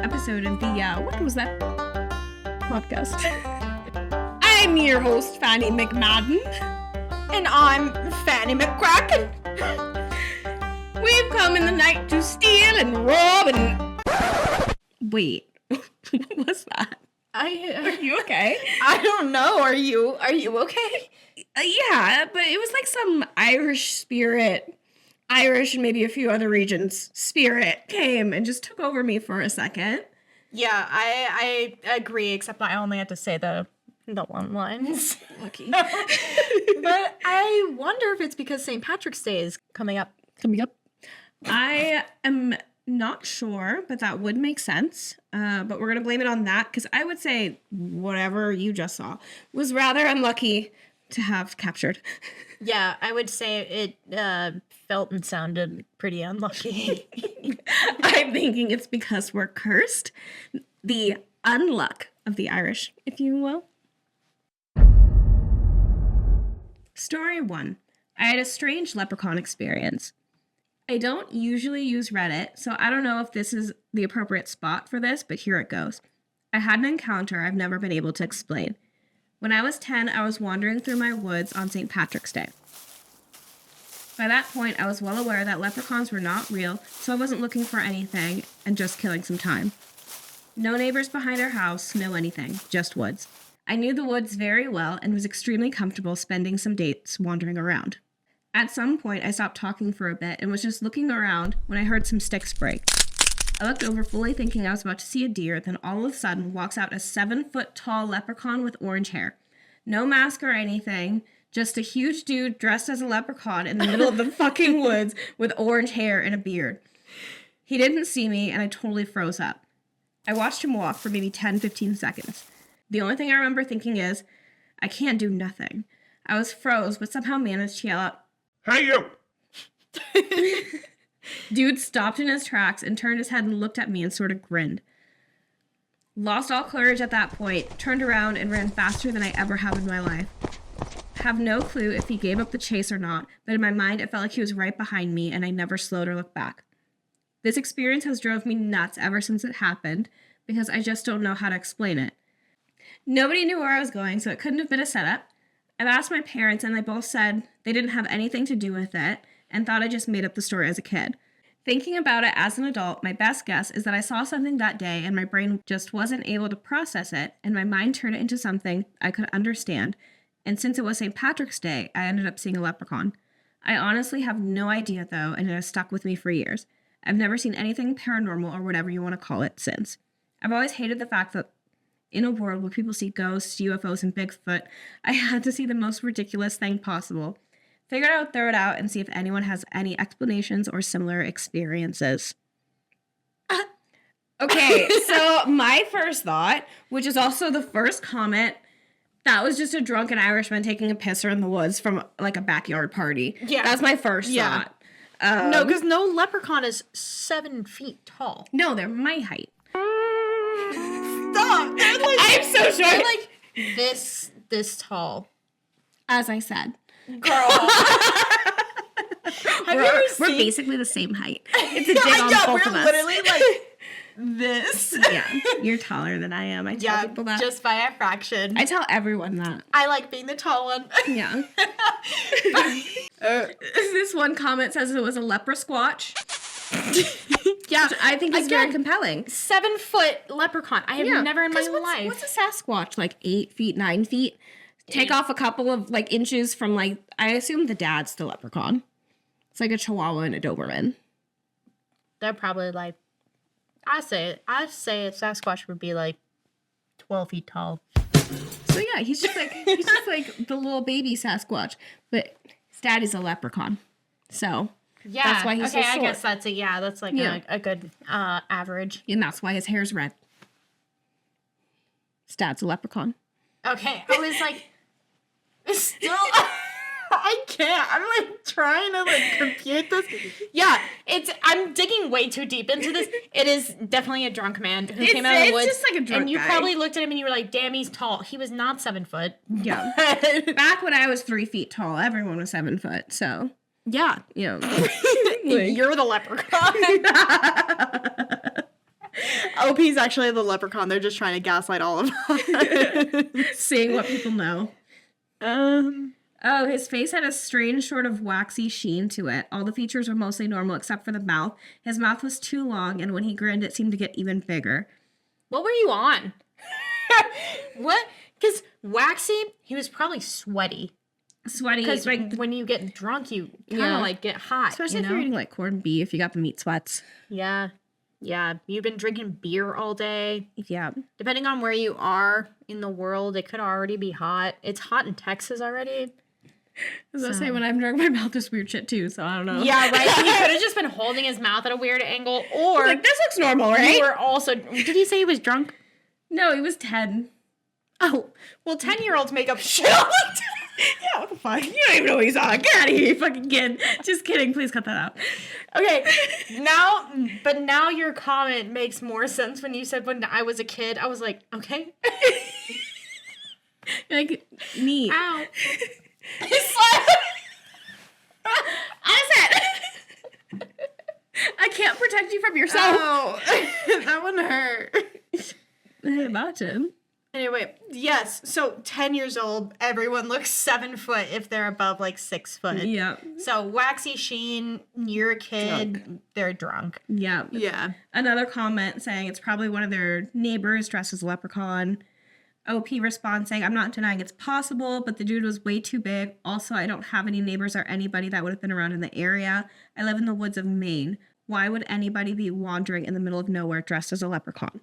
episode of the What Was That podcast. I'm your host, Fanny McMadden. And I'm Fanny McCracken. We've come in the night to steal and rob and... Wait, what was that? Are you okay? I don't know. Are you okay? Yeah, but it was like some Irish spirit... Irish and maybe a few other regions spirit came and just took over me for a second. Yeah, I agree, except I only had to say the one lines. Lucky. But I wonder if it's because St. Patrick's Day is coming up. I am not sure, but that would make sense. But we're going to blame it on that because I would say whatever you just saw was rather unlucky to have captured. Yeah, I would say it felt and sounded pretty unlucky. I'm thinking it's because we're cursed. The unluck of the Irish, if you will. Story 1. I had a strange leprechaun experience. I don't usually use Reddit, so I don't know if this is the appropriate spot for this, but here it goes. I had an encounter I've never been able to explain. When I was 10, I was wandering through my woods on St. Patrick's Day. By that point, I was well aware that leprechauns were not real, so I wasn't looking for anything and just killing some time. No neighbors behind our house, no anything, just woods. I knew the woods very well and was extremely comfortable spending some days wandering around. At some point, I stopped talking for a bit and was just looking around when I heard some sticks break. I looked over fully thinking I was about to see a deer, then all of a sudden walks out a 7-foot-tall leprechaun with orange hair. No mask or anything, just a huge dude dressed as a leprechaun in the middle of the fucking woods with orange hair and a beard. He didn't see me and I totally froze up. I watched him walk for maybe 10-15 seconds. The only thing I remember thinking is, I can't do nothing. I was froze, but somehow managed to yell out, "Hey, you!" Dude stopped in his tracks and turned his head and looked at me and sort of grinned. Lost all courage at that point, turned around and ran faster than I ever have in my life. Have no clue if he gave up the chase or not, but in my mind it felt like he was right behind me and I never slowed or looked back. This experience has drove me nuts ever since it happened because I just don't know how to explain it. Nobody knew where I was going, so it couldn't have been a setup. I've asked my parents and they both said they didn't have anything to do with it and thought I just made up the story as a kid. Thinking about it as an adult, my best guess is that I saw something that day and my brain just wasn't able to process it and my mind turned it into something I could understand. And since it was St. Patrick's Day, I ended up seeing a leprechaun. I honestly have no idea though, and it has stuck with me for years. I've never seen anything paranormal or whatever you want to call it since. I've always hated the fact that in a world where people see ghosts, UFOs, and Bigfoot, I had to see the most ridiculous thing possible. Figured I would throw it out and see if anyone has any explanations or similar experiences. Okay, so my first thought, which is also the first comment, that was just a drunken Irishman taking a pisser in the woods from like a backyard party. Yeah. That's my first thought. No, because no leprechaun is 7 feet tall. No, they're my height. Stop! I'm so short. They're like this tall. As I said. Girl. We're basically the same height. It's a dig on both of us. We're literally like this. Yeah, you're taller than I am. I tell people that. Just by a fraction. I tell everyone that. I like being the tall one. Yeah. This one comment says it was a leprosquatch. Yeah, which I think is very compelling. 7-foot leprechaun. I have never in my life. What's a Sasquatch? Like 8 feet, 9 feet? Take off a couple of like inches from like, I assume the dad's the leprechaun. It's like a Chihuahua and a Doberman. They're probably like, I say a Sasquatch would be like 12 feet tall. So yeah, he's just like the little baby Sasquatch, but his daddy's a leprechaun. So yeah, that's why he's so short. I guess that's a good average. And that's why his hair's red. His dad's a leprechaun. Okay, I was like, still, I can't. I'm like trying to like compute this. Yeah, I'm digging way too deep into this. It is definitely a drunk man who came out of the woods. It's just like a drunk guy. And you probably looked at him and you were like, damn, he's tall. He was not 7 foot. Yeah. Back when I was 3 feet tall, everyone was 7 foot, so. Yeah. You know. You're the leprechaun. OP's actually the leprechaun. They're just trying to gaslight all of us. Seeing what people know. Oh, his face had a strange sort of waxy sheen to it. All the features were mostly normal except for the mouth. His mouth was too long, and when he grinned, it seemed to get even bigger. What were you on? What? Because waxy, he was probably sweaty. Sweaty. Because when you get drunk, you kind of like get hot. Especially if you're eating like corned beef, you got the meat sweats. Yeah. Yeah. You've been drinking beer all day. Yeah. Depending on where you are in the world, it could already be hot. It's hot in Texas already. As I say, when I'm drunk, my mouth is weird shit too, so I don't know. Yeah, right. He could have just been holding his mouth at a weird angle, or like, this looks normal, right? You were also. Did he say he was drunk? No, he was 10. Oh, well, 10-year-olds make up shit all the time. Yeah, what the fuck? You don't even know what he's on. Get out of here, you fucking kid. Just kidding. Please cut that out. Okay, now your comment makes more sense when you said when I was a kid. I was like, okay. Like, neat. Ow. I can't protect you from yourself. Oh, that one hurt. Imagine. Anyway, yes. So 10 years old, everyone looks 7 foot if they're above like 6 foot. Yeah. So waxy sheen, you're a kid, they're drunk. Yeah. Yeah. Another comment saying it's probably one of their neighbors dressed as a leprechaun. OP responds saying, I'm not denying it's possible, but the dude was way too big. Also, I don't have any neighbors or anybody that would have been around in the area. I live in the woods of Maine. Why would anybody be wandering in the middle of nowhere dressed as a leprechaun?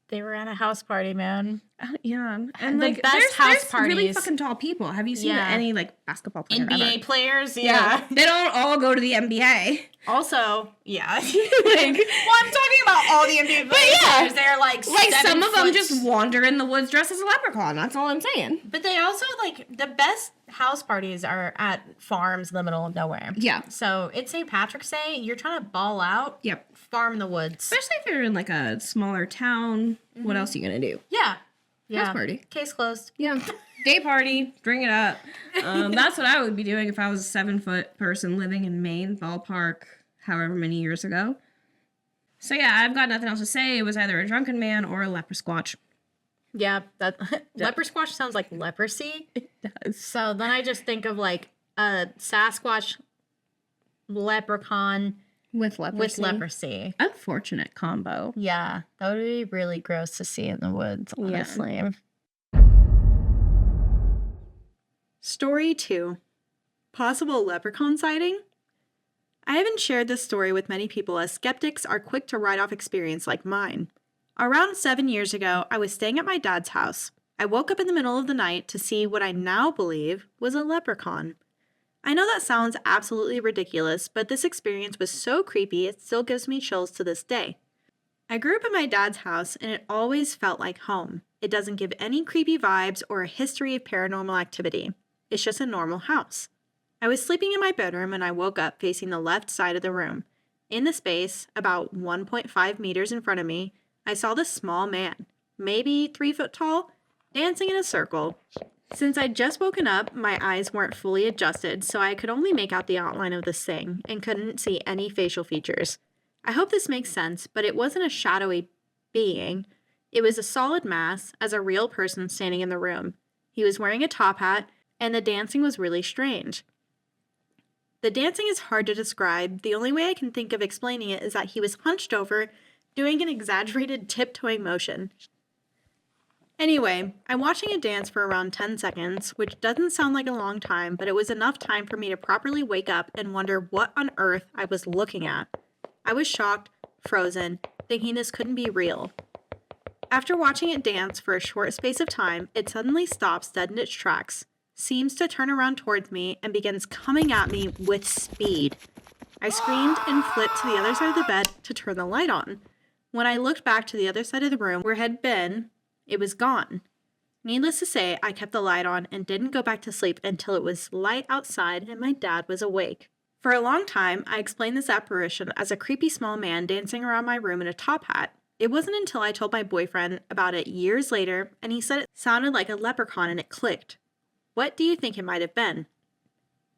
They were at a house party, man. Yeah. And the like, best house there's parties. really fucking tall people. Have you seen any like basketball players? NBA players? Yeah. They don't all go to the NBA. Also, yeah. Like, well, I'm talking about all the NBA players. They're like some of them just wander in the woods dressed as a leprechaun. That's all I'm saying. But they also, like, the best house parties are at farms in the middle of nowhere. Yeah. So it's St. Patrick's Day. You're trying to ball out. Yep. Farm in the woods. Especially if you're in like a smaller town. Mm-hmm. What else are you going to do? Yeah. House party. Case closed. Yeah. Day party. Bring it up. That's what I would be doing if I was a 7-foot person living in Maine, ballpark, however many years ago. So yeah, I've got nothing else to say. It was either a drunken man or a leper squatch. Yeah, that leper squatch sounds like leprosy. It does. So then I just think of like a Sasquatch leprechaun with leprosy. Unfortunate combo. Yeah, that would be really gross to see in the woods, honestly. Yeah. Story 2. Possible leprechaun sighting? I haven't shared this story with many people as skeptics are quick to write off experience like mine. Around 7 years ago, I was staying at my dad's house. I woke up in the middle of the night to see what I now believe was a leprechaun. I know that sounds absolutely ridiculous, but this experience was so creepy it still gives me chills to this day. I grew up in my dad's house and it always felt like home. It doesn't give any creepy vibes or a history of paranormal activity. It's just a normal house. I was sleeping in my bedroom and I woke up facing the left side of the room. In the space, about 1.5 meters in front of me, I saw this small man, maybe 3 foot tall, dancing in a circle. Since I'd just woken up, my eyes weren't fully adjusted, so I could only make out the outline of this thing and couldn't see any facial features. I hope this makes sense, but it wasn't a shadowy being. It was a solid mass, as a real person standing in the room. He was wearing a top hat, and the dancing was really strange. The dancing is hard to describe. The only way I can think of explaining it is that he was hunched over, doing an exaggerated tiptoeing motion. Anyway, I'm watching it dance for around 10 seconds, which doesn't sound like a long time, but it was enough time for me to properly wake up and wonder what on earth I was looking at. I was shocked, frozen, thinking this couldn't be real. After watching it dance for a short space of time, it suddenly stops dead in its tracks, seems to turn around towards me, and begins coming at me with speed. I screamed and flipped to the other side of the bed to turn the light on. When I looked back to the other side of the room where it had been, it was gone. Needless to say, I kept the light on and didn't go back to sleep until it was light outside and my dad was awake. For a long time, I explained this apparition as a creepy small man dancing around my room in a top hat. It wasn't until I told my boyfriend about it years later, and he said it sounded like a leprechaun and it clicked. What do you think it might have been?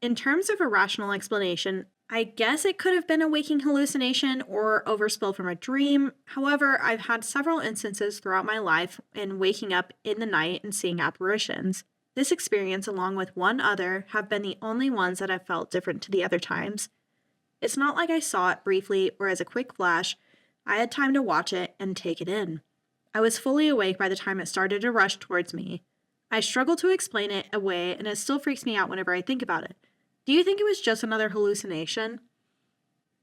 In terms of a rational explanation, I guess it could have been a waking hallucination or overspill from a dream. However, I've had several instances throughout my life in waking up in the night and seeing apparitions. This experience, along with one other, have been the only ones that I've felt different to the other times. It's not like I saw it briefly or as a quick flash. I had time to watch it and take it in. I was fully awake by the time it started to rush towards me. I struggle to explain it away, and it still freaks me out whenever I think about it. Do you think it was just another hallucination?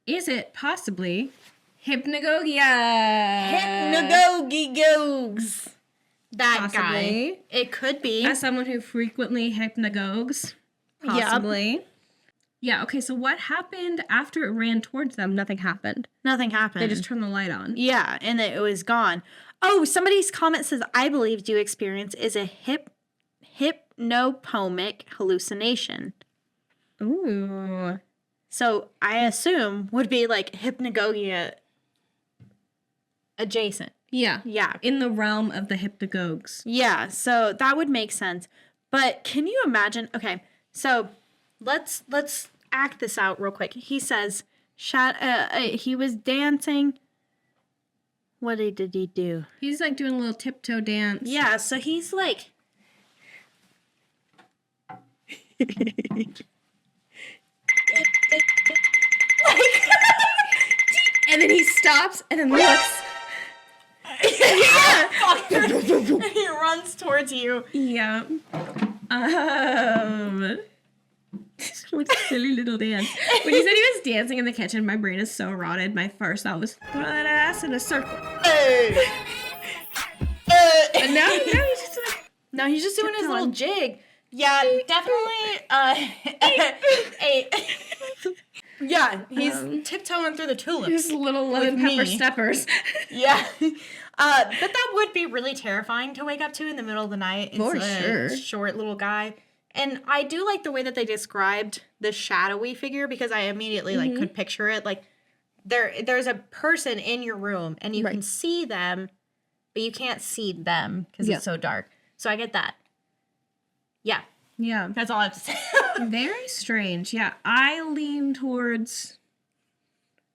Is it possibly hypnagogia? Hypnagogies. That Possibly. guy. It could be. As someone who frequently hypnagogues, possibly. Yeah, okay, so what happened after it ran towards them? Nothing happened. Nothing happened. They just turned the light on. Yeah, and it was gone. Oh, somebody's comment says, I believe due experience is a hypnopomic hallucination. Ooh. So I assume would be like hypnagogia adjacent. Yeah. Yeah. In the realm of the hypnagogues. Yeah, so that would make sense. But can you imagine? Okay, so let's act this out real quick. He says, he was dancing. What did he do? He's like doing a little tiptoe dance. Yeah, so he's like. And then he stops and then looks. Yeah! And he runs towards you. Yeah. What a silly little dance. When you said he was dancing in the kitchen, my brain is so rotted. My first thought was, throw that ass in a circle. And now he's just like... No, he's just doing his little jig. Yeah, definitely. Yeah, he's tiptoeing through the tulips. His little lemon pepper steppers. Yeah. But that would be really terrifying to wake up to in the middle of the night. It's For sure. Short little guy. And I do like the way that they described the shadowy figure because I immediately could picture it. Like there's a person in your room and you can see them, but you can't see them because it's so dark. So I get that. Yeah. Yeah. That's all I have to say. Very strange. Yeah. I lean towards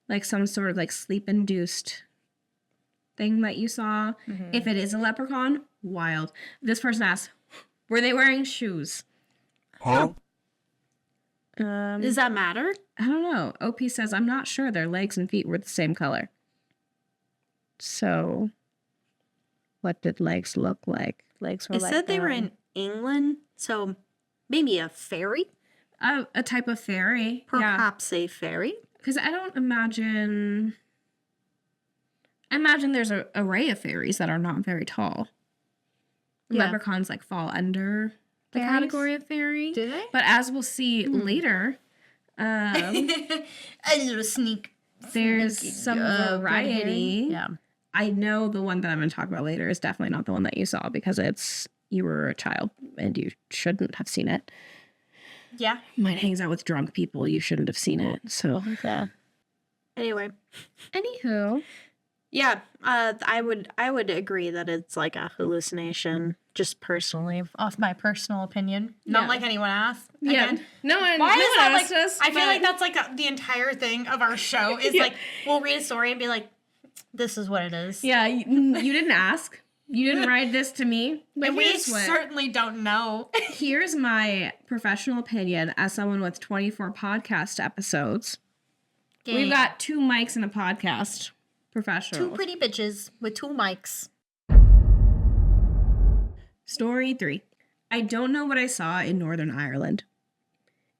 like some sort of like sleep-induced thing that you saw. Mm-hmm. If it is a leprechaun, wild. This person asked, were they wearing shoes? Huh? Does that matter? I don't know. OP says, I'm not sure their legs and feet were the same color. So, what did legs look like? Legs were it like said they were in England, so maybe a fairy? A type of fairy. Perhaps a fairy? Because I don't imagine... I imagine there's an array of fairies that are not very tall. Yeah. Leprechauns like fall under the category of fairy. Do they? But as we'll see later, a little sneak. There's some variety. Yeah. I know the one that I'm going to talk about later is definitely not the one that you saw because you were a child and you shouldn't have seen it. Yeah. Mine hangs out with drunk people. You shouldn't have seen it. So, yeah. Anyway. Anywho. Yeah, I would agree that it's like a hallucination, just personally, off my personal opinion. Not like anyone asked. Again. Yeah, no one asked like, us. I feel like that's like the entire thing of our show is like we'll read a story and be like, "This is what it is." Yeah, you didn't ask. You didn't write this to me. But and we certainly don't know. Here's my professional opinion as someone with 24 podcast episodes. Dang. We've got 2 mics and a podcast. Professional. 2 pretty bitches with 2 mics. Story 3. I don't know what I saw in Northern Ireland.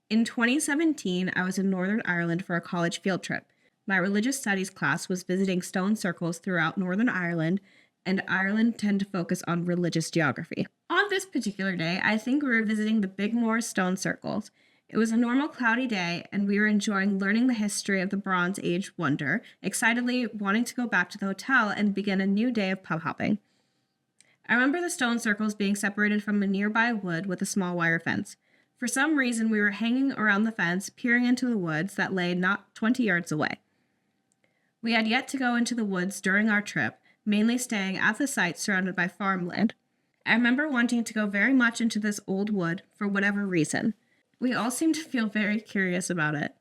In 2017, I was in Northern Ireland for a college field trip. My religious studies class was visiting stone circles throughout Northern Ireland, and Ireland tend to focus on religious geography. On this particular day, I think we were visiting the Bigmore stone circles. It was a normal cloudy day, and we were enjoying learning the history of the Bronze Age wonder, excitedly wanting to go back to the hotel and begin a new day of pub hopping. I remember the stone circles being separated from a nearby wood with a small wire fence. For some reason, we were hanging around the fence, peering into the woods that lay not 20 yards away. We had yet to go into the woods during our trip, mainly staying at the site surrounded by farmland. I remember wanting to go very much into this old wood for whatever reason. We all seemed to feel very curious about it.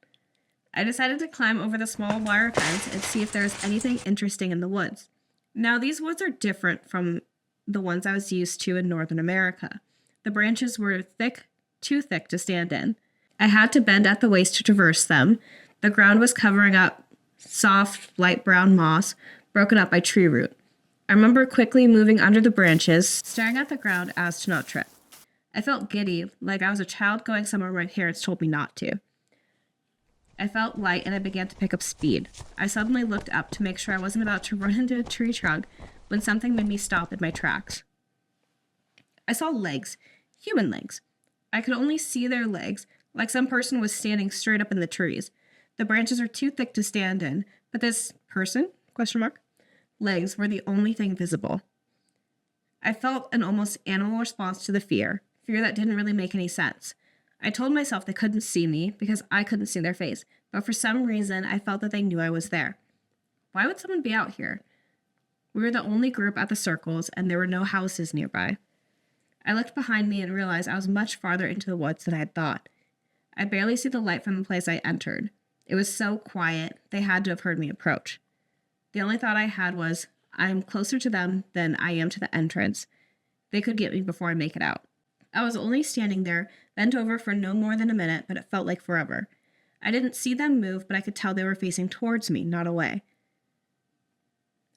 I decided to climb over the small wire fence and see if there was anything interesting in the woods. Now, these woods are different from the ones I was used to in Northern America. The branches were thick, too thick to stand in. I had to bend at the waist to traverse them. The ground was covering up soft, light brown moss, broken up by tree root. I remember quickly moving under the branches, staring at the ground as to not trip. I felt giddy, like I was a child going somewhere my parents told me not to. I felt light and I began to pick up speed. I suddenly looked up to make sure I wasn't about to run into a tree trunk when something made me stop in my tracks. I saw legs, human legs. I could only see their legs, like some person was standing straight up in the trees. The branches are too thick to stand in, but this person, ? Legs were the only thing visible. I felt an almost animal response to the fear that didn't really make any sense. I told myself they couldn't see me because I couldn't see their face, but for some reason I felt that they knew I was there. Why would someone be out here? We were the only group at the circles and there were no houses nearby. I looked behind me and realized I was much farther into the woods than I had thought. I barely see the light from the place I entered. It was so quiet, they had to have heard me approach. The only thought I had was, I am closer to them than I am to the entrance. They could get me before I make it out. I was only standing there, bent over for no more than a minute, but it felt like forever. I didn't see them move, but I could tell they were facing towards me, not away.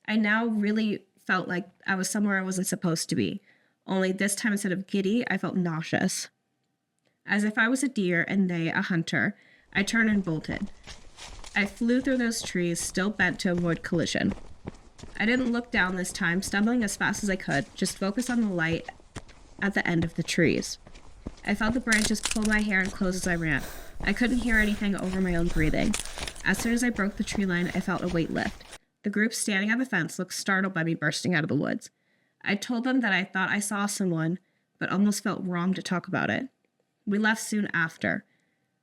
I now really felt like I was somewhere I wasn't supposed to be. Only this time, instead of giddy, I felt nauseous. As if I was a deer and they a hunter, I turned and bolted. I flew through those trees, still bent to avoid collision. I didn't look down this time, stumbling as fast as I could, just focused on the light at the end of the trees. I felt the branches pull my hair and close as I ran. I couldn't hear anything over my own breathing. As soon as I broke the tree line, I felt a weight lift. The group standing at the fence looked startled by me bursting out of the woods. I told them that I thought I saw someone, but almost felt wrong to talk about it. We left soon after.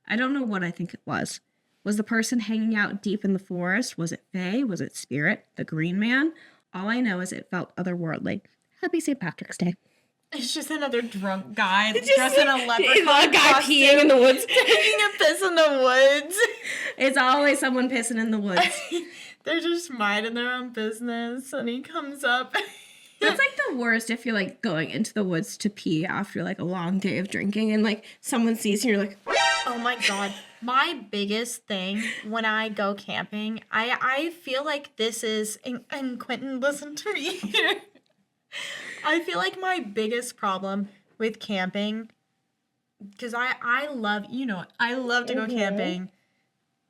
I don't know what I think it was. Was the person hanging out deep in the forest? Was it Fae? Was it Spirit? The Green Man? All I know is it felt otherworldly. Happy St. Patrick's Day. It's just another drunk guy dressed in a leprechaun a guy costume, peeing in the woods. taking a piss in the woods. It's always someone pissing in the woods. They're just minding their own business, and he comes up. That's like the worst if you're like going into the woods to pee after like a long day of drinking and like someone sees you and you're like, oh my god. My biggest thing when I go camping, I feel like this is, and Quentin, listen to me here. I feel like my biggest problem with camping, because I love, I love to go camping,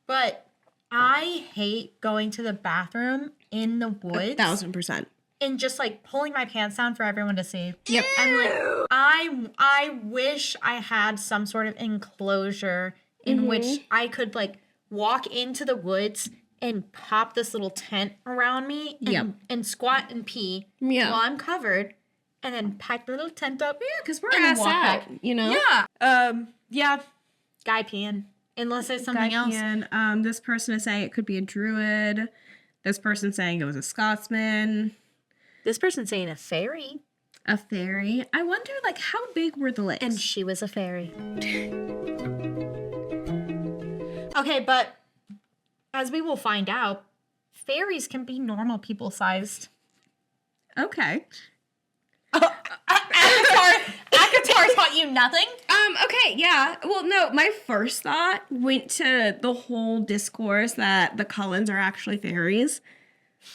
but I hate going to the bathroom in the woods. 1,000%. And just like pulling my pants down for everyone to see. Yep. I'm like, I wish I had some sort of enclosure in which I could like walk into the woods and pop this little tent around me and squat and pee while I'm covered, and then pack the little tent up. Yeah, because we're ass out, Yeah. Yeah. Guy peeing. Unless there's something else. This person is saying it could be a druid. This person saying it was a Scotsman. This person's saying a fairy. A fairy. I wonder, like, how big were the lakes? And she was a fairy. Okay, but as we will find out, fairies can be normal people-sized. Okay. Akatar taught you nothing? Okay, yeah. Well, no, my first thought went to the whole discourse that the Cullens are actually fairies.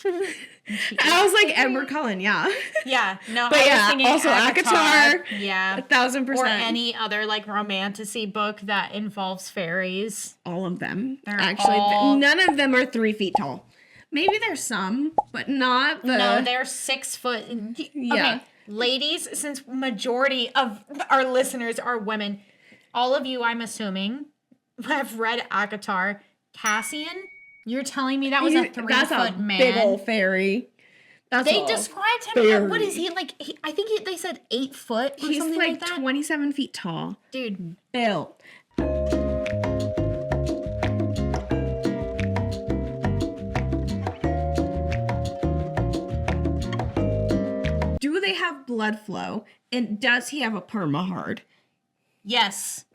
And I was like, Edward Cullen, yeah. Yeah, no, but I was yeah, thinking also Akatar. Yeah. 1,000%. Or any other, like, romantasy book that involves fairies. All of them. They're actually, all... none of them are 3 feet tall. Maybe there's some, but not the... No, they're 6 foot. Yeah. Okay, ladies, since majority of our listeners are women, all of you, I'm assuming, have read Akatar. Cassian, you're telling me that was a 3-foot man? Big old fairy. They described him. What is he like? I think they said 8 foot. Or He's something like that. 27 feet tall, dude. Built. Do they have blood flow? And does he have a perma-hard? Yes.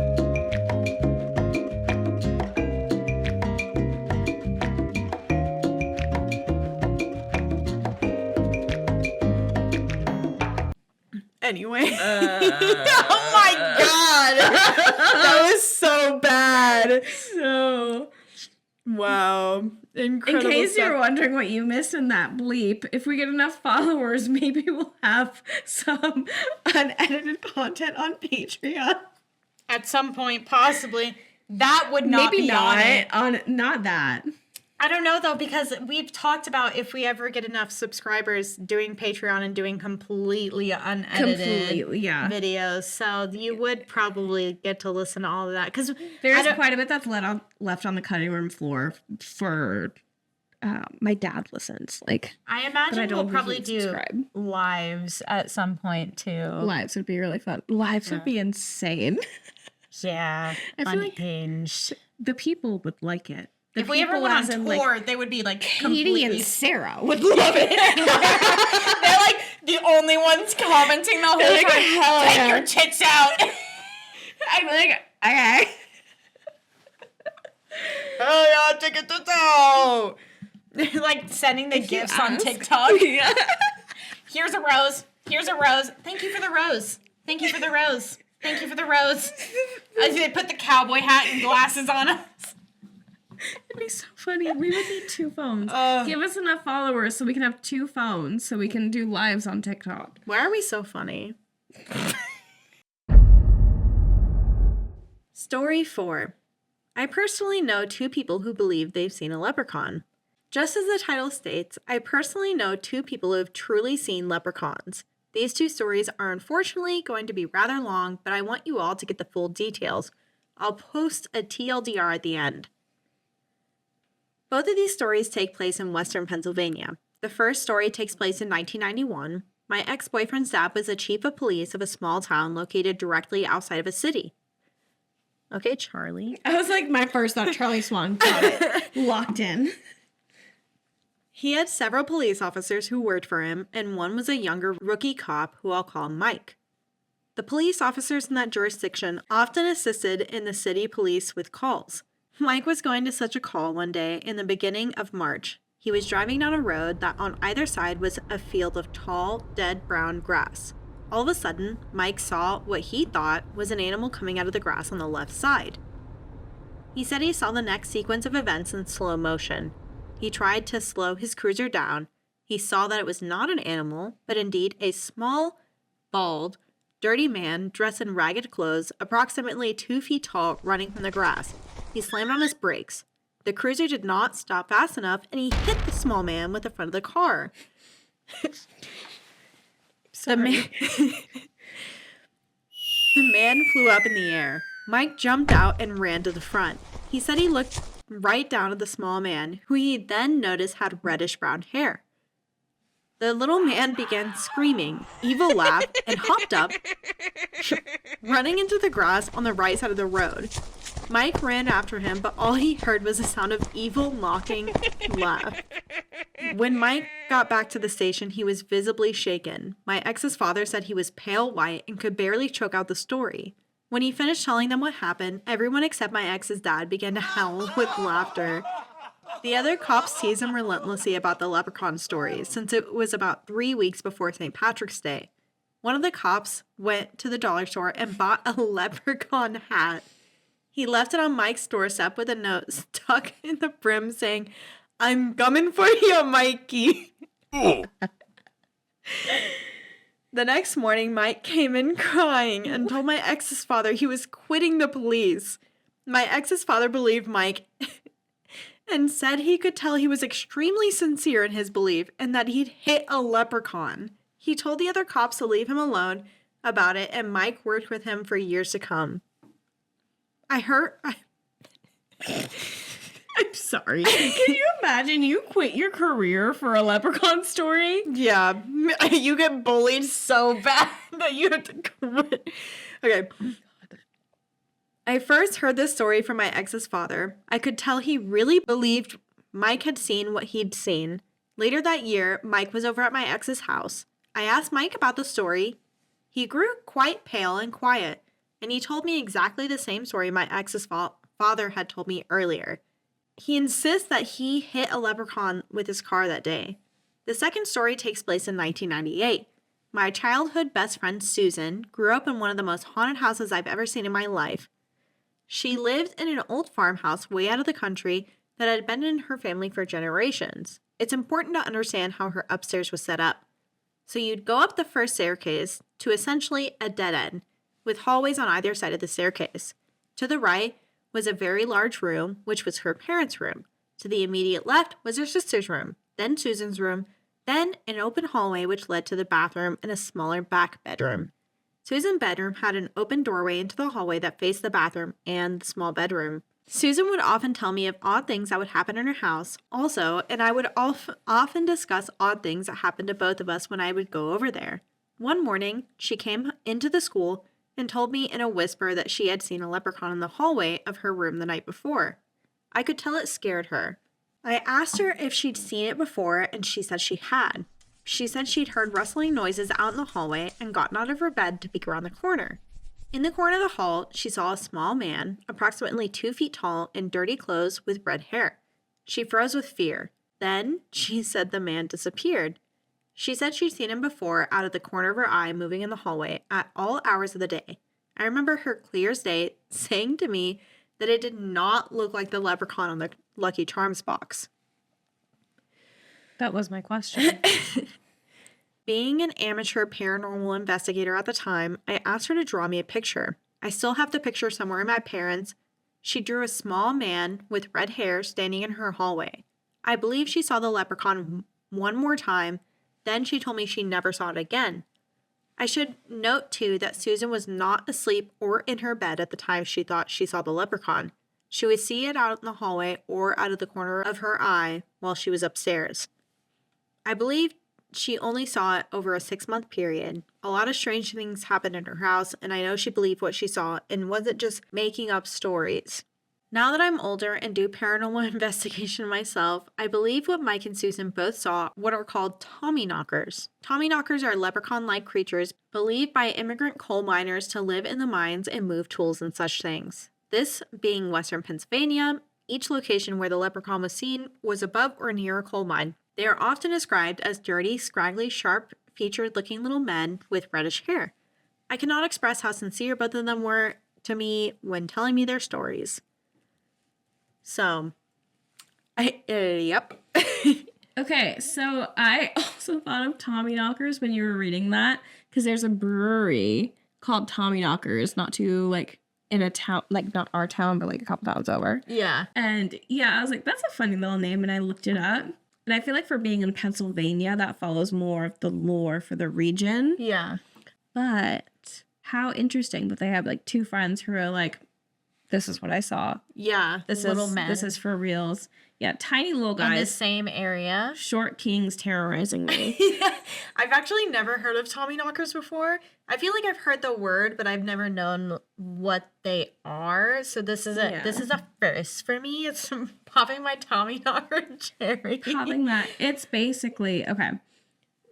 Anyway. Oh my god. That was so bad. So, Wow. Incredible. in case stuff. you're wondering what you missed in that bleep, if we get enough followers, maybe we'll have some unedited content on Patreon. At some point, possibly. That would not Maybe be on it. not that. I don't know, though, because we've talked about if we ever get enough subscribers doing Patreon and doing completely unedited videos. So you would probably get to listen to all of that. Because there's quite a bit that's left on the cutting room floor for my dad listens. Like, I imagine we'll probably do lives at some point, too. Lives would be really fun. Lives would be insane. Yeah. I feel Unhinged. like the people would like it. If we ever went on tour, they would be like Katie and Sarah would love it. They're like the only ones commenting the whole like, time. hell Take yeah. your tits out. I'm like, okay. Oh yeah, take your tits out. Like sending the gifts on TikTok. Yeah. Here's a rose. Here's a rose. Thank you for the rose. Thank you for the rose. Thank you for the rose. As they put the cowboy hat and glasses on us. It'd be so funny. We would need 2 phones. Give us enough followers so we can have 2 phones so we can do lives on TikTok. Why are we so funny? Story 4. I personally know 2 people who believe they've seen a leprechaun. Just as the title states, I personally know 2 people who have truly seen leprechauns. These 2 stories are unfortunately going to be rather long, but I want you all to get the full details. I'll post a TLDR at the end. Both of these stories take place in Western Pennsylvania. The first story takes place in 1991. My ex-boyfriend's dad was the chief of police of a small town located directly outside of a city. Okay, Charlie. I was like, my first thought, Charlie Swan. Got it. Locked in. He had several police officers who worked for him, and one was a younger rookie cop who I'll call Mike. The police officers in that jurisdiction often assisted in the city police with calls. Mike was going to such a call one day in the beginning of March. He was driving down a road that on either side was a field of tall, dead brown grass. All of a sudden, Mike saw what he thought was an animal coming out of the grass on the left side. He said he saw the next sequence of events in slow motion. He tried to slow his cruiser down. He saw that it was not an animal, but indeed a small, bald, dirty man dressed in ragged clothes, approximately 2 feet tall, running from the grass. He slammed on his brakes. The cruiser did not stop fast enough, and he hit the small man with the front of the car. The man flew up in the air. Mike jumped out and ran to the front. He said he looked right down at the small man, who he then noticed had reddish-brown hair. The little man began screaming, evil laugh, and hopped up, running into the grass on the right side of the road. Mike ran after him, but all he heard was the sound of evil, mocking laugh. When Mike got back to the station, he was visibly shaken. My ex's father said he was pale white and could barely choke out the story. When he finished telling them what happened, everyone except my ex's dad began to howl with laughter. The other cops teased him relentlessly about the leprechaun stories, since it was about 3 weeks before St. Patrick's Day. One of the cops went to the dollar store and bought a leprechaun hat. He left it on Mike's doorstep with a note stuck in the brim saying, "I'm coming for you, Mikey." The next morning, Mike came in crying and told my ex's father he was quitting the police. My ex's father believed Mike and said he could tell he was extremely sincere in his belief and that he'd hit a leprechaun. He told the other cops to leave him alone about it, and Mike worked with him for years to come. I'm sorry. Can you imagine you quit your career for a leprechaun story? Yeah, you get bullied so bad that you have to quit. Okay. I first heard this story from my ex's father. I could tell he really believed Mike had seen what he'd seen. Later that year, Mike was over at my ex's house. I asked Mike about the story. He grew quite pale and quiet, and he told me exactly the same story my ex's father had told me earlier. He insists that he hit a leprechaun with his car that day. The second story takes place in 1998. My childhood best friend, Susan, grew up in one of the most haunted houses I've ever seen in my life. She lived in an old farmhouse way out of the country that had been in her family for generations. It's important to understand how her upstairs was set up. So you'd go up the first staircase to essentially a dead end, with hallways on either side of the staircase. To the right was a very large room, which was her parents' room. To the immediate left was her sister's room, then Susan's room, then an open hallway which led to the bathroom and a smaller back bedroom. Susan's bedroom had an open doorway into the hallway that faced the bathroom and the small bedroom. Susan would often tell me of odd things that would happen in her house also, and I would often discuss odd things that happened to both of us when I would go over there. One morning, she came into the school and told me in a whisper that she had seen a leprechaun in the hallway of her room the night before. I could tell it scared her. I asked her if she'd seen it before, and she said she had. She said she'd heard rustling noises out in the hallway and gotten out of her bed to peek around the corner. In the corner of the hall, she saw a small man, approximately 2 feet tall, in dirty clothes with red hair. She froze with fear. Then, she said the man disappeared. She said she'd seen him before out of the corner of her eye moving in the hallway at all hours of the day. I remember her clear as day saying to me that it did not look like the leprechaun on the Lucky Charms box. That was my question. Being an amateur paranormal investigator at the time, I asked her to draw me a picture. I still have the picture somewhere in my parents'. She drew a small man with red hair standing in her hallway. I believe she saw the leprechaun one more time, then she told me she never saw it again. I should note, too, that Susan was not asleep or in her bed at the time she thought she saw the leprechaun. She would see it out in the hallway or out of the corner of her eye while she was upstairs. I believe she only saw it over a 6-month period. A lot of strange things happened in her house, and I know she believed what she saw and wasn't just making up stories. Now that I'm older and do paranormal investigation myself, I believe what Mike and Susan both saw what are called Tommyknockers. Tommyknockers are leprechaun-like creatures believed by immigrant coal miners to live in the mines and move tools and such things. This being Western Pennsylvania, each location where the leprechaun was seen was above or near a coal mine. They are often described as dirty, scraggly, sharp-featured-looking little men with reddish hair. I cannot express how sincere both of them were to me when telling me their stories. So, yep. Okay, so I also thought of Tommyknockers when you were reading that, because there's a brewery called Tommyknockers, not too, like, in a town, like, not our town, but, like, a couple towns over. Yeah. And, yeah, I was like, that's a funny little name, and I looked it up. And I feel like for being in Pennsylvania, that follows more of the lore for the region. Yeah. But how interesting that they have, like, 2 friends who are like, this is what I saw. Yeah. This little is men. This is for reals. Yeah, tiny little guys. In the same area. Short kings terrorizing me. I've actually never heard of Tommyknockers before. I feel like I've heard the word, but I've never known what they are. So this is a first for me. It's popping my Tommyknocker cherry. Popping that. It's basically, okay,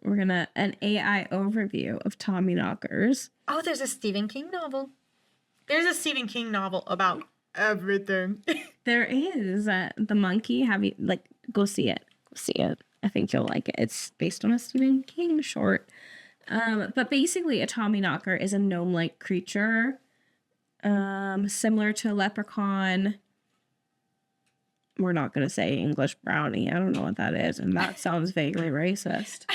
we're gonna, an AI overview of Tommyknockers. Oh, there's a Stephen King novel. There's a Stephen King novel about everything. There is. The Monkey. Have you, like, go see it. Go see it. I think you'll like it. It's based on a Stephen King short. But basically, a Tommyknocker is a gnome-like creature, similar to a leprechaun. We're not going to say English brownie. I don't know what that is, and that sounds vaguely racist.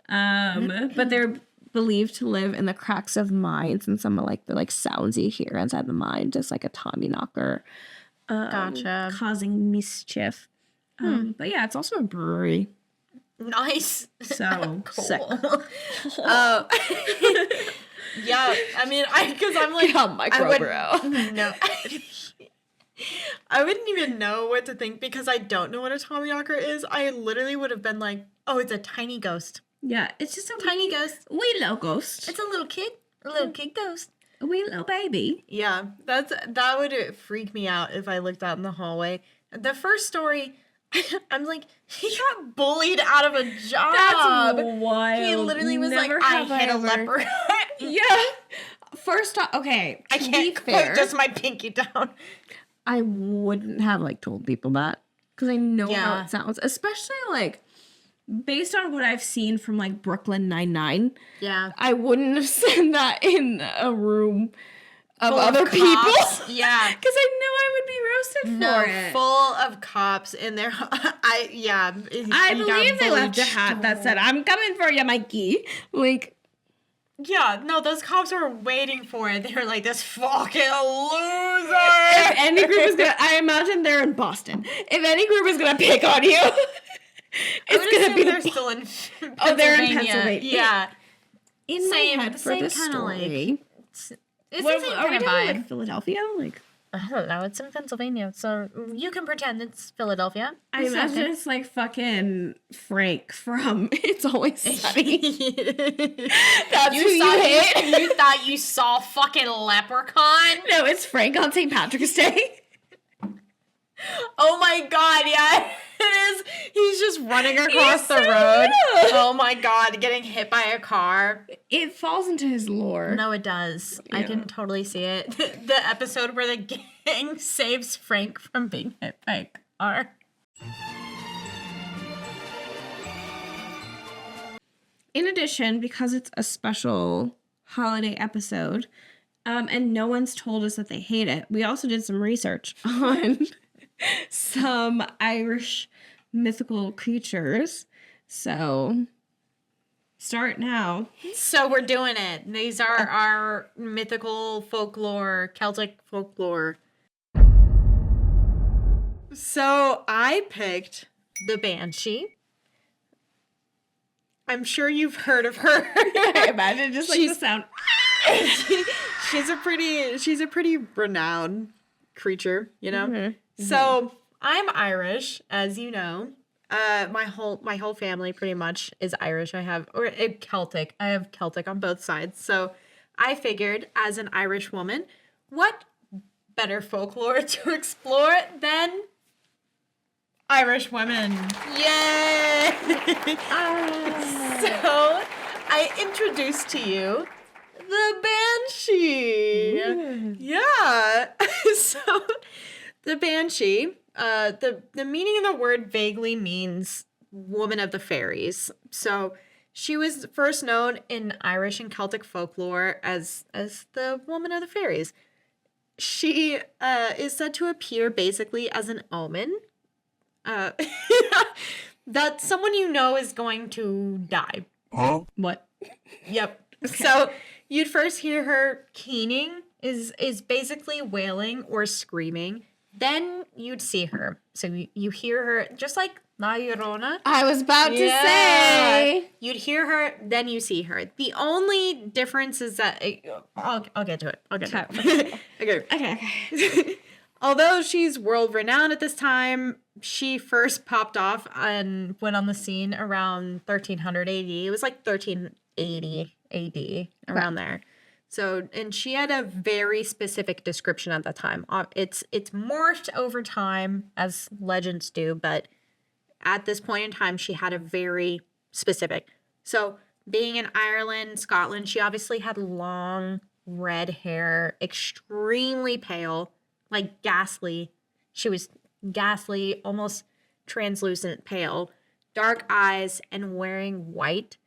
But they're believed to live in the cracks of mines and some of, like, the, like, sounds you hear inside the mine, just like a Tommyknocker. Gotcha. Causing mischief. But yeah, it's also a brewery. Nice. So cool. sick. Yeah, I mean, because I'm like, microbrew. No. I wouldn't even know what to think because I don't know what a Tommyknocker is. I literally would have been like, oh, it's a tiny ghost. Yeah, it's just a Tiny ghost. wee little ghost. It's a little kid. A little kid ghost. A wee little baby. Yeah, that would freak me out if I looked out in the hallway. The first story, I'm like, he got bullied out of a job. That's wild. He literally was Never like, I hit a leper. Yeah. First off, okay. I can't put just my pinky down. I wouldn't have, like, told people that because I know how Yeah. it sounds, especially, like, based on what I've seen from like Brooklyn Nine-Nine, Yeah. I wouldn't have said that in a room of Full other of people. cops. Yeah. Because I know I would be roasted for it. Full of cops in there. I believe they left a hat that said, "I'm coming for you, Mikey." Like, yeah, no, those cops were waiting for it. They were like, this fucking loser. if any group is gonna, I imagine they're in Boston. If any group is gonna pick on you, it's gonna be they're still in Pennsylvania. Oh, they're in Pennsylvania. Yeah. In my head for the story. It's What, the same are we kind of doing vibe. like Philadelphia? Like, I don't know. It's in Pennsylvania, so you can pretend it's Philadelphia. I imagine it's like fucking Frank from It's Always Sunny. That's who you hate. You thought you saw fucking Leprechaun? No, it's Frank on St. Patrick's Day. Oh my god, yeah, it is. He's just running across the road. Good. Oh my god, getting hit by a car. It falls into his lore. No, it does. I Yeah. can totally see it. The episode where the gang saves Frank from being hit by a car. In addition, because it's a special holiday episode, and no one's told us that they hate it, we also did some research on some Irish mythical creatures. So, start now. So we're doing it. These are our mythical folklore, Celtic folklore. So I picked the Banshee. I'm sure you've heard of her. I imagine just like the sound. she's a pretty renowned creature, you know. Mm-hmm. So I'm Irish, as you know. My whole family pretty much is Irish. I have Celtic. I have Celtic on both sides. So I figured, as an Irish woman, what better folklore to explore than Irish women? Yay! So I introduce to you the Banshee. Yeah. So the Banshee, the meaning of the word vaguely means woman of the fairies. So she was first known in Irish and Celtic folklore as the woman of the fairies. She is said to appear basically as an omen. That someone you know is going to die. Huh? What? Yep. Okay. So you'd first hear her keening, is basically wailing or screaming. Then you'd see her. So you hear her just like La Llorona. I was about to say. You'd hear her, then you see her. The only difference is that I'll get to it. I'll get to it. Okay. Although she's world renowned at this time, she first popped off and went on the scene around 1300 AD. It was like 1380 AD, around there. So, and she had a very specific description at the time. It's morphed over time, as legends do, but at this point in time, she had a very specific. So, being in Ireland, Scotland, she obviously had long red hair, extremely pale, like ghastly. She was ghastly, almost translucent pale, dark eyes, and wearing white.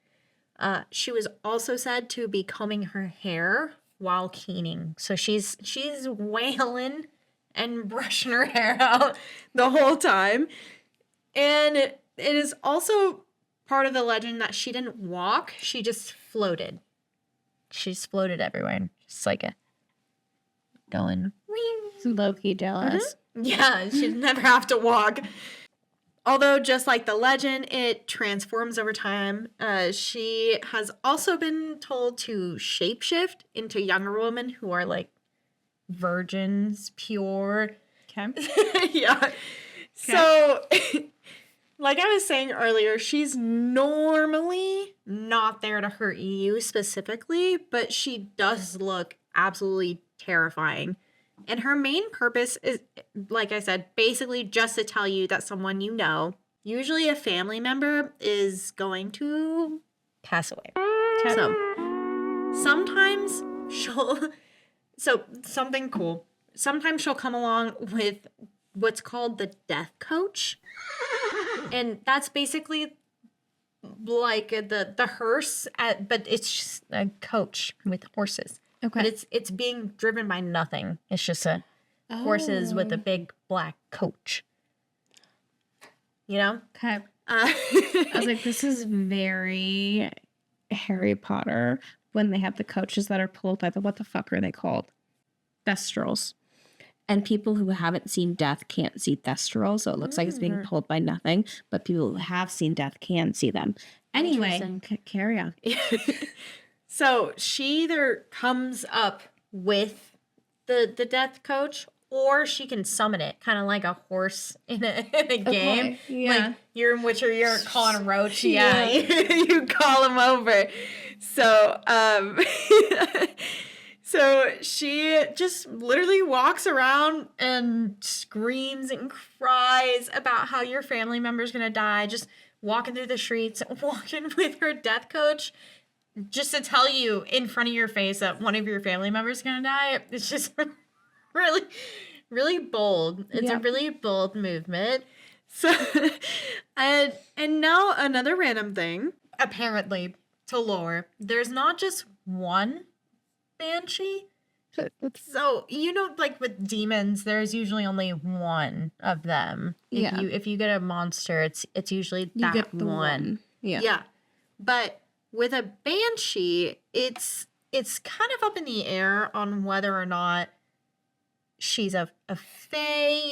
She was also said to be combing her hair while keening. So she's wailing and brushing her hair out the whole time. And it is also part of the legend that she didn't walk, she just floated. She just floated everywhere. Just like going. Low-key jealous. Mm-hmm. Yeah, she'd never have to walk. Although, just like the legend, it transforms over time. She has also been told to shapeshift into younger women who are like virgins, pure. Okay. Yeah. Okay. So, like I was saying earlier, she's normally not there to hurt you specifically, but she does look absolutely terrifying. And her main purpose is, like I said, basically just to tell you that someone you know, usually a family member, is going to pass away. Okay. So, sometimes something cool. Sometimes she'll come along with what's called the death coach. And that's basically like the hearse, but it's just a coach with horses. Okay. But it's being driven by nothing. It's just horses with a big black coach. You know? Okay. I was like, this is very Harry Potter when they have the coaches that are pulled by what the fuck are they called? Thestrals. And people who haven't seen death can't see thestrals, so it looks like it's being pulled by nothing. But people who have seen death can see them. Anyway, carry on. So she either comes up with the death coach, or she can summon it, kind of like a horse in a game. Yeah. Like you're in Witcher, you're calling a roach. Yeah. You call him over. So, so she just literally walks around and screams and cries about how your family member's gonna die, just walking through the streets, walking with her death coach, just to tell you in front of your face that one of your family members is gonna die. It's just really, really bold. It's a really bold movement. So, and now another random thing. Apparently, to lore, there's not just one banshee. So, you know, like with demons, there's usually only one of them. If you get a monster, it's usually You that get the one. Yeah. Yeah. But with a banshee, it's kind of up in the air on whether or not she's a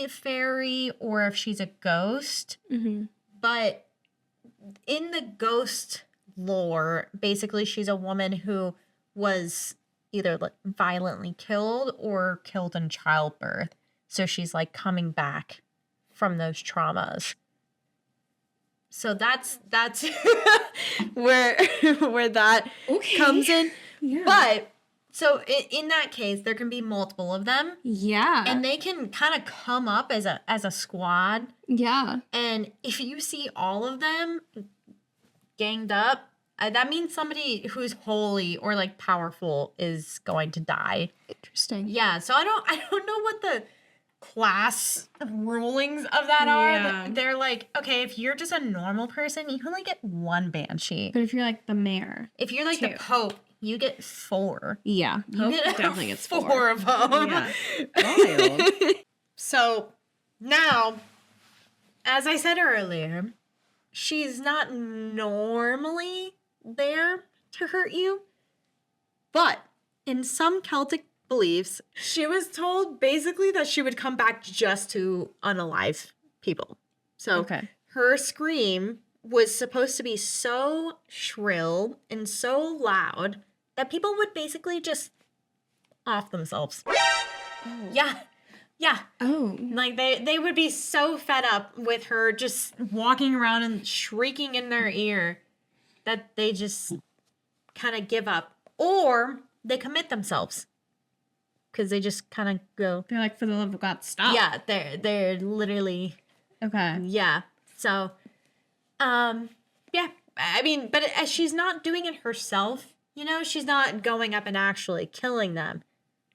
fairy, or if she's a ghost. Mm-hmm. But in the ghost lore, basically she's a woman who was either violently killed or killed in childbirth. So she's like coming back from those traumas. So that's where that comes in. Yeah. But so in that case, there can be multiple of them. Yeah. And they can kind of come up as a squad. Yeah. And if you see all of them ganged up, that means somebody who's holy or like powerful is going to die. Interesting. Yeah. So I don't know what the class rulings of that are. Yeah. They're like, okay, if you're just a normal person, you only get one banshee. But if you're like the mayor. If you're like the Pope, you get 4. Yeah. You get definitely gets 4 of them. Yeah. Wild. So now, as I said earlier, she's not normally there to hurt you, but in some Celtic beliefs, she was told basically that she would come back just to unalive people. So her scream was supposed to be so shrill and so loud that people would basically just off themselves. Oh. Yeah. Oh. Like they would be so fed up with her just walking around and shrieking in their ear that they just kind of give up, or they commit themselves because they just kind of go. They're like, for the love of God, stop. Yeah, they're literally. Okay. Yeah. So, yeah. I mean, but she's not doing it herself. You know, she's not going up and actually killing them.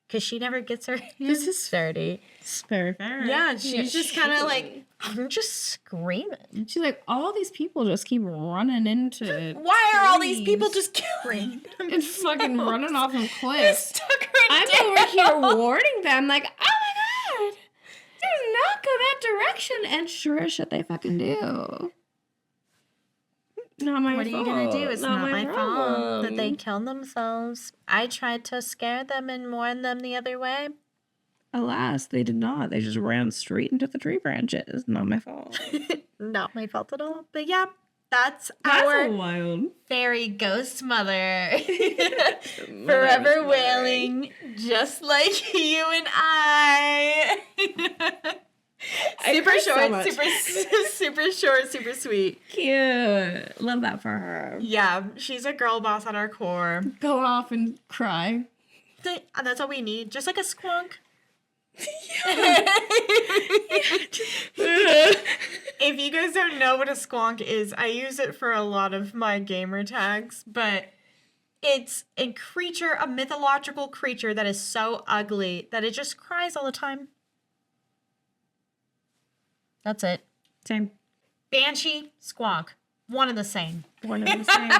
Because she never gets her hands dirty. Very. Yeah, she's just kind of like, I'm just screaming. She's like, all these people just keep running into. Why are all these people just killing? And fucking running off of cliffs. Stuck her I'm down. over here warning them, like, oh my God, do not go that direction. And sure as shit, they fucking do. Not my What are fault. you gonna do? It's not my fault problem. that they killed themselves. I tried to scare them and warn them the other way. Alas, they did not. They just ran straight into the tree branches. Not my fault. Not my fault at all. But yeah, that's our wild. fairy ghost mother. Forever wailing, just like you and I. Super short, super short, super sweet. Cute. Love that for her. Yeah, she's a girl boss at our core. Go off and cry. That's all we need. Just like a squonk. If you guys don't know what a squonk is, I use it for a lot of my gamer tags, but it's a creature, a mythological creature that is so ugly that it just cries all the time. That's it. Same. Banshee, squonk. One and the same. One of the same.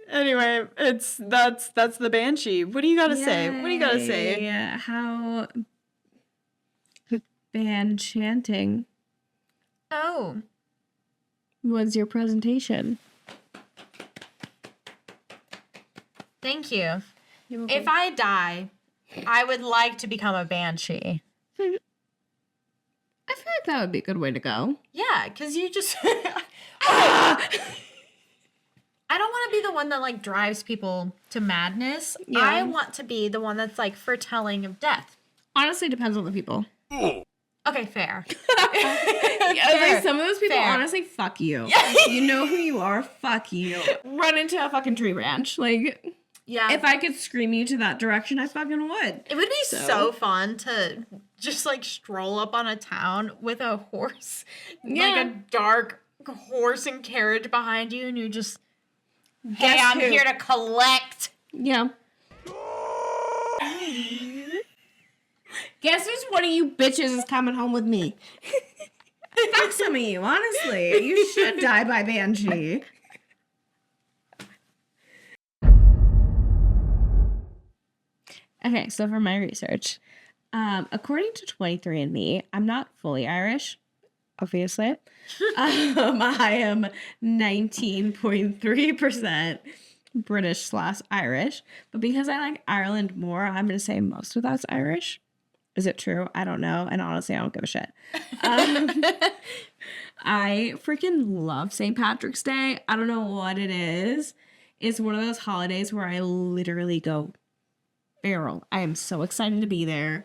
Anyway, that's the banshee. What do you gotta say? What do you gotta say? Yeah, how banchanting Oh. was your presentation? Thank you. If I die, I would like to become a banshee. I feel like that would be a good way to go. Yeah, because you just... I don't want to be the one that, like, drives people to madness. Yeah. I want to be the one that's, like, foretelling of death. Honestly, depends on the people. Okay, fair. Like, some of those people, Fair. honestly, fuck you. You know who you are, fuck you. Run into a fucking tree branch. Like, Yeah. if I could scream you to that direction, I fucking would. It would be so fun to just, like, stroll up on a town with a horse. Yeah. Like, a dark horse and carriage behind you, and you just... Hey, Guess I'm who? here to collect. Yeah. Guess which one of you bitches is coming home with me? Fuck some of you, honestly. You should die by banshee. Okay, so for my research, according to 23andMe, I'm not fully Irish, obviously. I am 19.3% British/Irish, but because I like Ireland more, I'm going to say most of that's Irish. Is it true? I don't know. And honestly, I don't give a shit. I freaking love St. Patrick's Day. I don't know what it is. It's one of those holidays where I literally go feral. I am so excited to be there.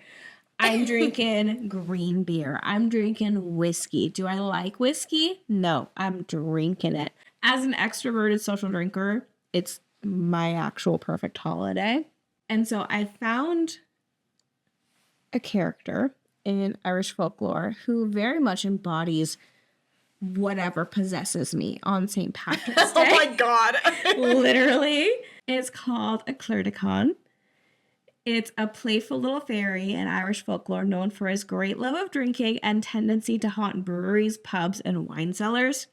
I'm drinking green beer. I'm drinking whiskey. Do I like whiskey? No, I'm drinking it. As an extroverted social drinker, it's my actual perfect holiday. And so I found a character in Irish Folklore who very much embodies whatever possesses me on St. Patrick's Day. Oh my god. Literally. It's called a Leprechaun. It's a playful little fairy in Irish folklore known for his great love of drinking and tendency to haunt breweries, pubs, and wine cellars.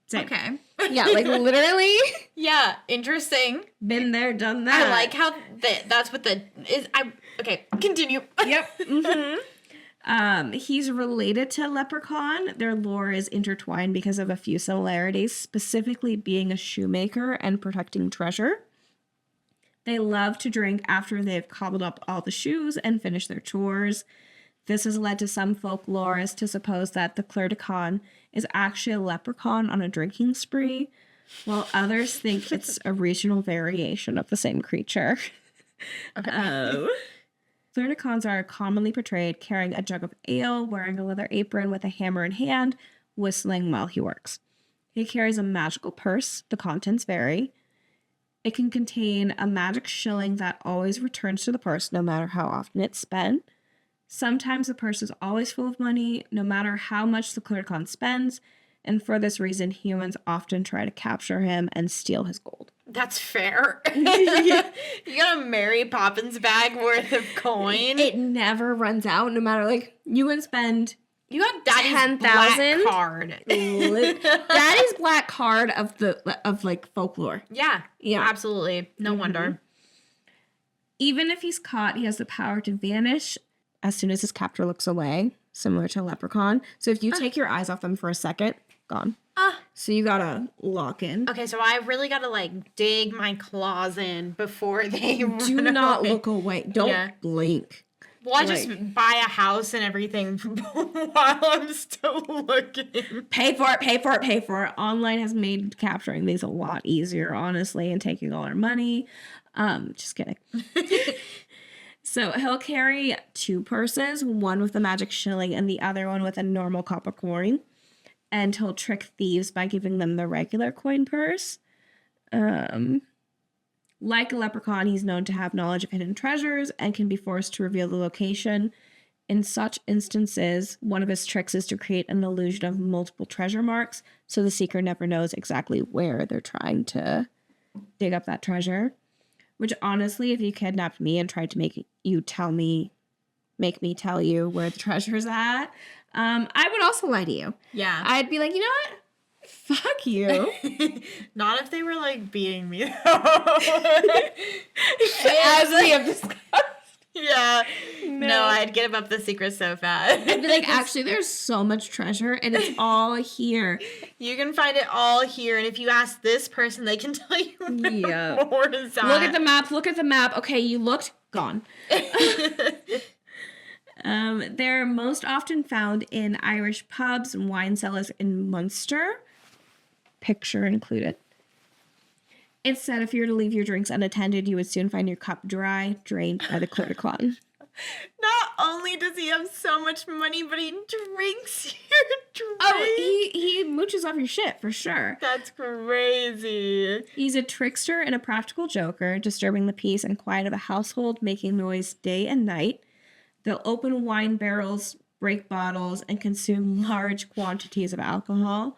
Same. Okay. Yeah, like literally. Yeah, interesting. Been there, done that. I like how that's what the is. Okay, continue. Yep. Mm-hmm. He's related to Leprechaun. Their lore is intertwined because of a few similarities, specifically being a shoemaker and protecting treasure. They love to drink after they've cobbled up all the shoes and finished their chores. This has led to some folklorists to suppose that the Leprechaun is actually a leprechaun on a drinking spree, while others think it's a regional variation of the same creature. Okay. Leprechauns are commonly portrayed carrying a jug of ale, wearing a leather apron with a hammer in hand, whistling while he works. He carries a magical purse. The contents vary. It can contain a magic shilling that always returns to the purse, no matter how often it's spent. Sometimes the purse is always full of money, no matter how much the Leprechaun spends, and for this reason, humans often try to capture him and steal his gold. That's fair. You got a Mary Poppins bag worth of coin. It never runs out, no matter, like, you can spend... You got Daddy's 10,000 black card. Daddy's black card of like folklore. Yeah, absolutely. No wonder. Even if he's caught, he has the power to vanish as soon as his captor looks away, similar to a leprechaun. So if you take your eyes off them for a second, gone. So you gotta lock in. Okay, so I really gotta like dig my claws in before they Do run not away. look away. Don't blink. Well, I just buy a house and everything while I'm still looking. Pay for it. Online has made capturing these a lot easier, honestly, and taking all our money. Just kidding. So he'll carry two purses, one with a magic shilling and the other one with a normal copper coin. And he'll trick thieves by giving them the regular coin purse. Like a leprechaun, he's known to have knowledge of hidden treasures and can be forced to reveal the location. In such instances, one of his tricks is to create an illusion of multiple treasure marks, so the seeker never knows exactly where they're trying to dig up that treasure. Which honestly, if you kidnapped me and tried to make me tell you where the treasure's at, I would also lie to you. Yeah. I'd be like, you know what? Fuck you. Not if they were like beating me though. As we have discussed. Yeah. No, I'd give up the secret so fast. I'd be like, actually, there's so much treasure and it's all here. You can find it all here, and if you ask this person, they can tell you where more is at. Look at the map. Okay, you looked, gone. They're most often found in Irish pubs and wine cellars in Munster. Picture included. It said if you were to leave your drinks unattended, you would soon find your cup dry, drained by the Leprechaun. Not only does he have so much money, but he drinks your drink. Oh, he mooches off your shit, for sure. That's crazy. He's a trickster and a practical joker, disturbing the peace and quiet of a household, making noise day and night. They'll open wine barrels, break bottles, and consume large quantities of alcohol.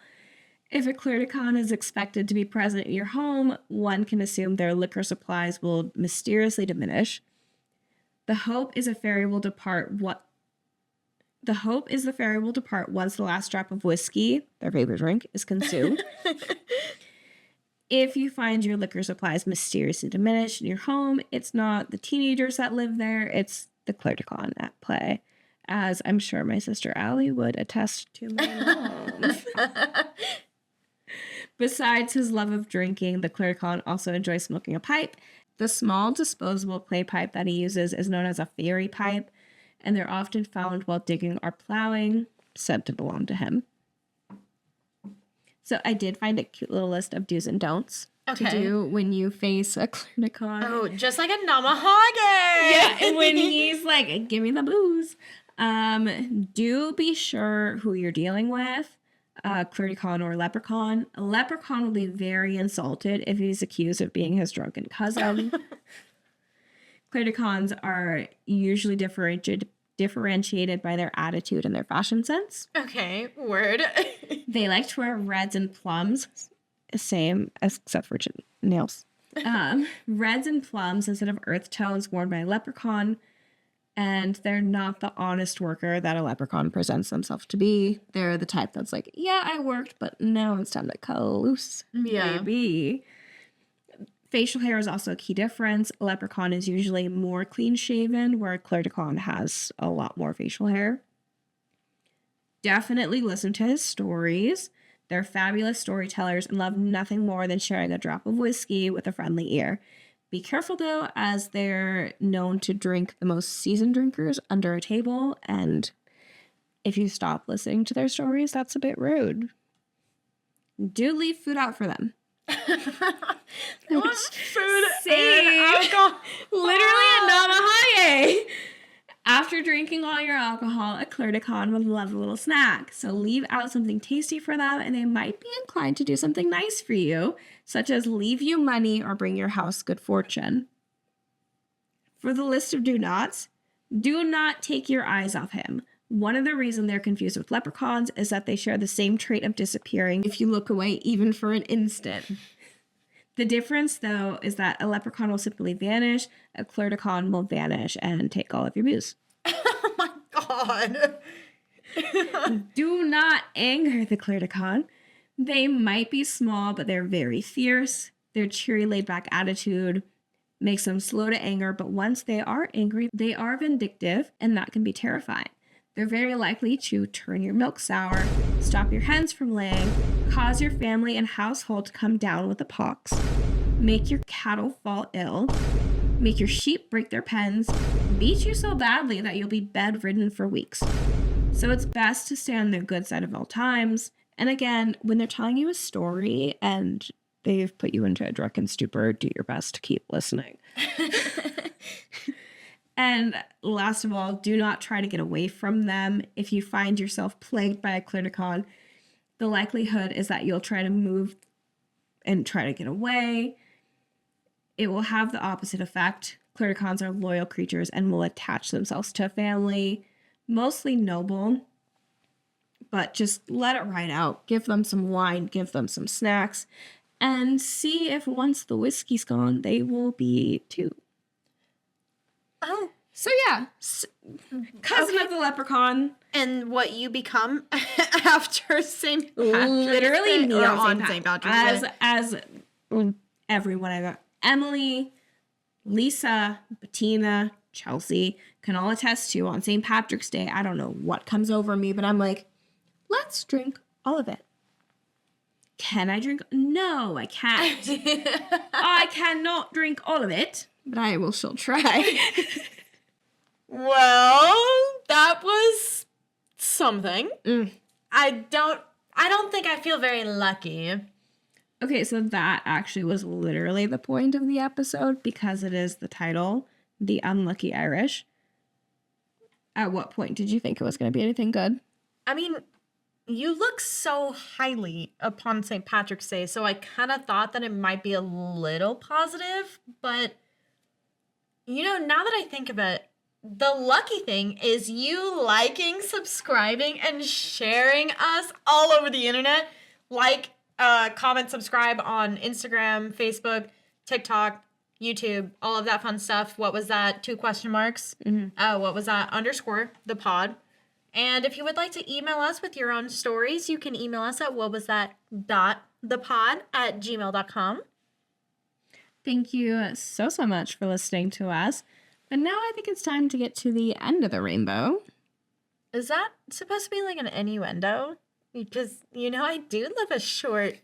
If a Leprechaun is expected to be present in your home, one can assume their liquor supplies will mysteriously diminish. The hope is the fairy will depart once the last drop of whiskey, their favorite drink, is consumed. If you find your liquor supplies mysteriously diminished in your home, it's not the teenagers that live there, it's the Leprechaun at play. As I'm sure my sister Allie would attest to my mom. Besides his love of drinking, the Leprechaun also enjoys smoking a pipe. The small disposable clay pipe that he uses is known as a fairy pipe, and they're often found while digging or plowing, said to belong to him. So I did find a cute little list of do's and don'ts to do when you face a Leprechaun. Oh, just like a Namahage! Yeah, and when he's like, give me the booze. Do be sure who you're dealing with. Leprechaun or Leprechaun. A Leprechaun will be very insulted if he's accused of being his drunken cousin. Leprechauns are usually differentiated by their attitude and their fashion sense. Okay, word. They like to wear reds and plums, same except for nails. Reds and plums instead of earth tones worn by a leprechaun. And they're not the honest worker that a leprechaun presents themselves to be. They're the type that's like, yeah, I worked, but now it's time to cut loose. Yeah. Maybe. Facial hair is also a key difference. A leprechaun is usually more clean-shaven, where a Leprechaun has a lot more facial hair. Definitely listen to his stories. They're fabulous storytellers and love nothing more than sharing a drop of whiskey with a friendly ear. Be careful, though, as they're known to drink the most seasoned drinkers under a table, and if you stop listening to their stories, that's a bit rude. Do leave food out for them. They want food Same. and alcohol. Literally a Namahage. After drinking all your alcohol, a Leprechaun would love a little snack. So leave out something tasty for them, and they might be inclined to do something nice for you, such as leave you money or bring your house good fortune. For the list of do-nots, do not take your eyes off him. One of the reasons they're confused with leprechauns is that they share the same trait of disappearing if you look away even for an instant. The difference, though, is that a leprechaun will simply vanish, a Leprechaun will vanish and take all of your booze. Oh my god. Do not anger the Leprechaun. They might be small, but they're very fierce. Their cheery, laid-back attitude makes them slow to anger, but once they are angry, they are vindictive, and that can be terrifying. They're very likely to turn your milk sour, stop your hens from laying, cause your family and household to come down with the pox, make your cattle fall ill, make your sheep break their pens, beat you so badly that you'll be bedridden for weeks. So it's best to stay on the good side of all times. And again, when they're telling you a story and they've put you into a drunken stupor, do your best to keep listening. And last of all, do not try to get away from them. If you find yourself plagued by a Leprechaun, the likelihood is that you'll try to move and try to get away. It will have the opposite effect. Leprechauns are loyal creatures and will attach themselves to a family, mostly noble, but just let it ride out. Give them some wine, give them some snacks, and see if once the whiskey's gone, they will be too. Oh, So yeah, cousin of the leprechaun. And what you become after St. Patrick's Literally Day, me or on St. Patrick's Day. as everyone I got. Emily, Lisa, Bettina, Chelsea can all attest to on St. Patrick's Day. I don't know what comes over me, but I'm like, let's drink all of it. Can I drink? No, I can't. I cannot drink all of it, but I will still try. Well, that was something. Mm. I don't think I feel very lucky. Okay, so that actually was literally the point of the episode because it is the title, The Unlucky Irish. At what point did you think it was going to be anything good? I mean, you look so highly upon St. Patrick's Day, so I kind of thought that it might be a little positive, but now that I think of it, the lucky thing is you liking, subscribing, and sharing us all over the internet. Like, comment, subscribe on Instagram, Facebook, TikTok, YouTube, all of that fun stuff. What was that? 2 question marks. Mm-hmm. What was that? _ the pod. And if you would like to email us with your own stories, you can email us at whatwasthat.thepod@gmail.com. Thank you so much for listening to us. But now I think it's time to get to the end of the rainbow. Is that supposed to be like an innuendo? Because, I do love a short...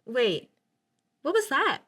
Wait, what was that?